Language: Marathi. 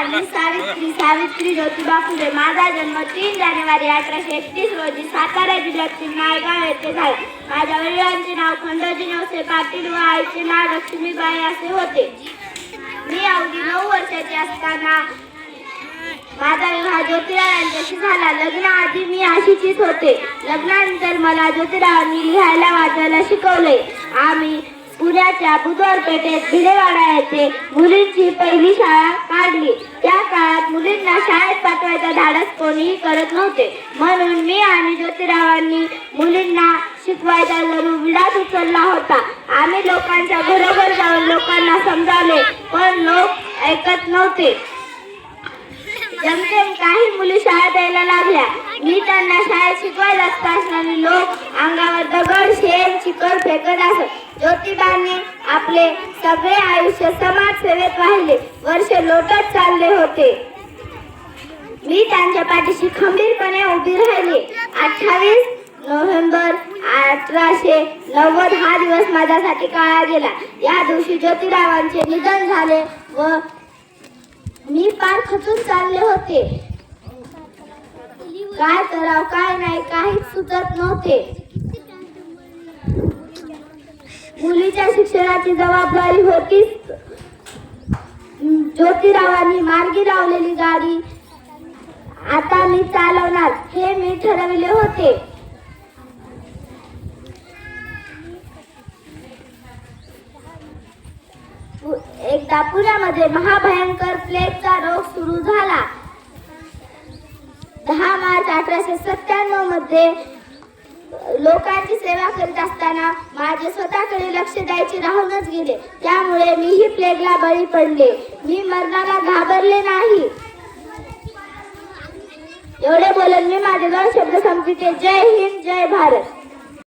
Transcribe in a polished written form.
नमस्कार, मी सावित्री ज्योतिबा फुले. माझा जन्म 3 जानेवारी 1831 रोजी सातारा जिल्ह्यातील नायगाव येथे झाला. माझ्या वडिलांचे नाव खंडोजी नवसे पाटील व आईचे नाव लक्ष्मीबाई असे होते. मी अवघी 9 वर्षाची असताना माझा विवाह ज्योतिराव यांच्याशी झाला. लग्नाआधी मी अशीचीच होते. लग्नानंतर मला ज्योतिरावांनी लिहायला वाचायला शिकवले. आम्ही पुण्याच्या बुधवार पेठेत भिडेवाडा येथे मुलींची पहिली शाळा काढली. त्या काळात मुलींना शाळेत पाठवायचा धाडस कोणीही करत नव्हते. म्हणून मी आणि ज्योतिरावांनी मुलींना शिकवायचा जणू विडाच उचलला होता. आम्ही लोकांच्या घरोघर जाऊन लोकांना समजावले, पण लोक ऐकत नव्हते. जमतेम काही मुली शाळेत यायला लागल्या. मी त्यांना शाळेत शिकवत असताना लोक अंगावर दगड, शेण, चिखल फेकत असत. ज्योतिबांनी आपले सगळे आयुष्य समाजसेवेत वाहिले. वर्ष लोटत चालले होते. मी त्यांच्या पाठीशी खंबीरपणे उभी राहिली. 28 नोव्हेंबर 1890 हा दिवस माझ्यासाठी काळा गेला. या दिवशी ज्योतिरावांचे निधन झाले व मी पार खचून चालले होते. काय करावं काय नाही काहीच सुचत नव्हते. मुलीच्या शिक्षणाची जबाबदारी होतीच. ज्योतिरावांनी मार्गी लावलेली गाडी आता मी चालवणार हे मी ठरविले होते. एकदा पुण्यामध्ये महाभयंकर प्लेगचा रोग सुरू झाला. 10 मार्च 1897 मध्ये लोकांची सेवा करीत असताना माझे स्वतःकडे लक्ष द्यायचे राहूनच गेले. त्यामुळे मीही प्लेगला बळी पडले. मी मरणाला घाबरले नाही. एवढे बोलून मी माझे 2 शब्द संपविते. जय हिंद, जय भारत.